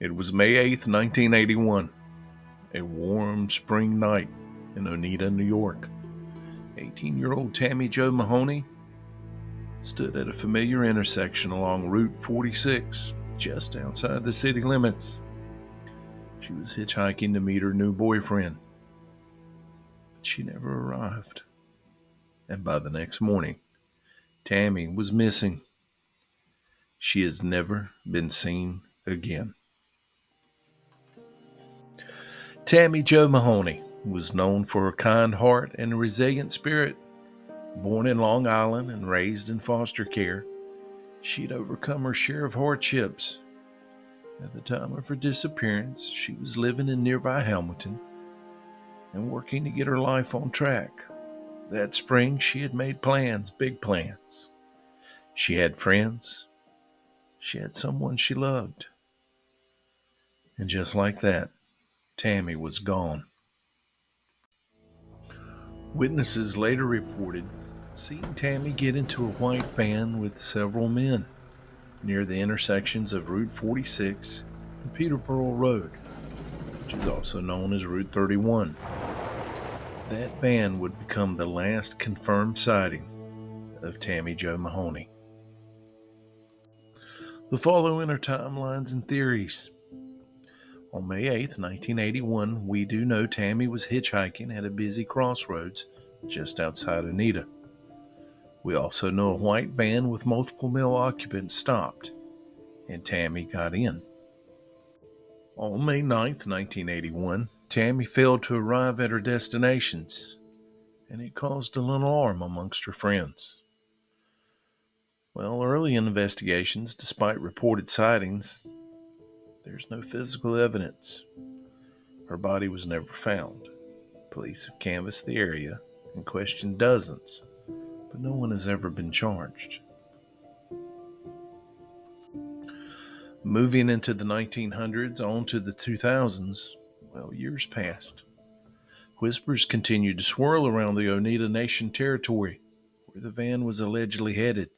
It was May 8th, 1981, a warm spring night in Oneida, New York. 18-year-old Tammy Jo Mahoney stood at a familiar intersection along Route 46, just outside the city limits. She was hitchhiking to meet her new boyfriend, but she never arrived. And by the next morning, Tammy was missing. She has never been seen again. Tammy Jo Mahoney was known for her kind heart and resilient spirit. Born in Long Island and raised in foster care, she'd overcome her share of hardships. At the time of her disappearance, she was living in nearby Hamilton and working to get her life on track. That spring, she had made plans, big plans. She had friends. She had someone she loved. And just like that, Tammy was gone. Witnesses later reported seeing Tammy get into a white van with several men near the intersections of Route 46 and Peterborough Road, which is also known as Route 31. That van would become the last confirmed sighting of Tammy Jo Mahoney. The following are timelines and theories. On May 8th, 1981, we do know Tammy was hitchhiking at a busy crossroads just outside Oneida. We also know a white van with multiple male occupants stopped, and Tammy got in. On May 9th, 1981, Tammy failed to arrive at her destinations, and it caused an alarm amongst her friends. Well, early investigations, despite reported sightings, there's no physical evidence. Her body was never found. Police have canvassed the area and questioned dozens, but no one has ever been charged. Moving into the 1900s on to the 2000s, well, years passed. Whispers continued to swirl around the Oneida Nation territory, where the van was allegedly headed.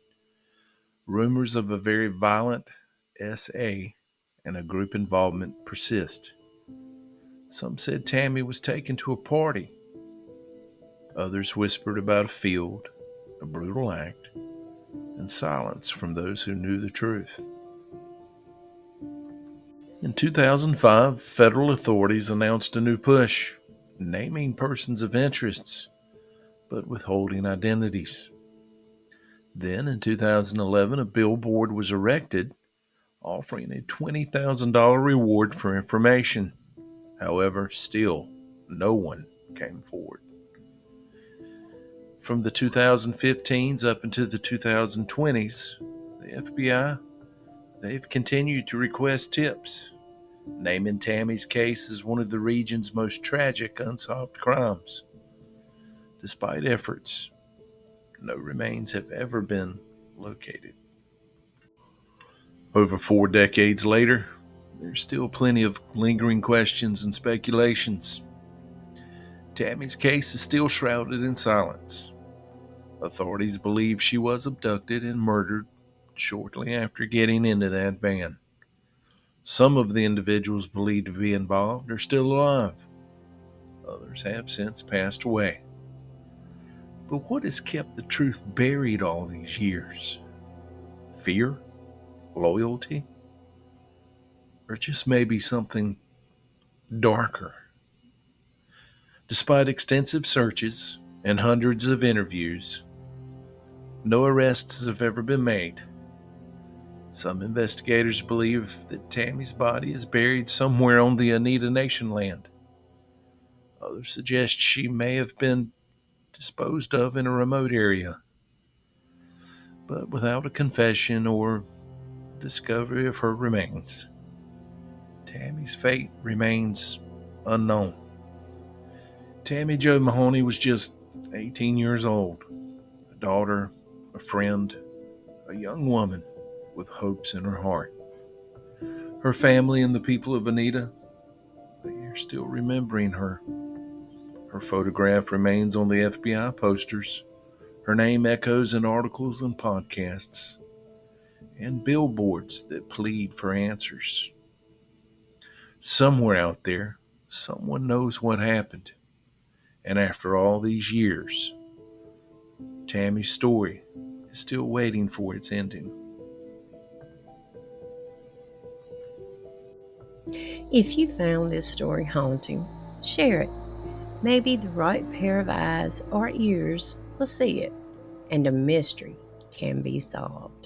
Rumors of a very violent SA and a group involvement persist. Some said Tammy was taken to a party. Others whispered about a field, a brutal act, and silence from those who knew the truth. In 2005, federal authorities announced a new push, naming persons of interest, but withholding identities. Then, in 2011, a billboard was erected offering a $20,000 reward for information. However, still, no one came forward. From the 2015s up into the 2020s, the FBI, they've continued to request tips, naming Tammy's case as one of the region's most tragic unsolved crimes. Despite efforts, no remains have ever been located. Over 4 decades later, there's still plenty of lingering questions and speculations. Tammy's case is still shrouded in silence. Authorities believe she was abducted and murdered shortly after getting into that van. Some of the individuals believed to be involved are still alive. Others have since passed away. But what has kept the truth buried all these years? Fear? Loyalty? Or just maybe something darker? Despite extensive searches and hundreds of interviews, no arrests have ever been made. Some investigators believe that Tammy's body is buried somewhere on the Oneida Nation land. Others suggest she may have been disposed of in a remote area, but without a confession or discovery of her remains. Tammy's fate remains unknown. Tammy Jo Mahoney was just 18 years old, a daughter, a friend, a young woman with hopes in her heart. Her family and the people of Oneida, they are still remembering her. Her photograph remains on the FBI posters, Her name echoes in articles and podcasts and billboards that plead for answers. Somewhere out there, someone knows what happened. And after all these years, Tammy's story is still waiting for its ending. If you found this story haunting, share it. Maybe the right pair of eyes or ears will see it, and a mystery can be solved.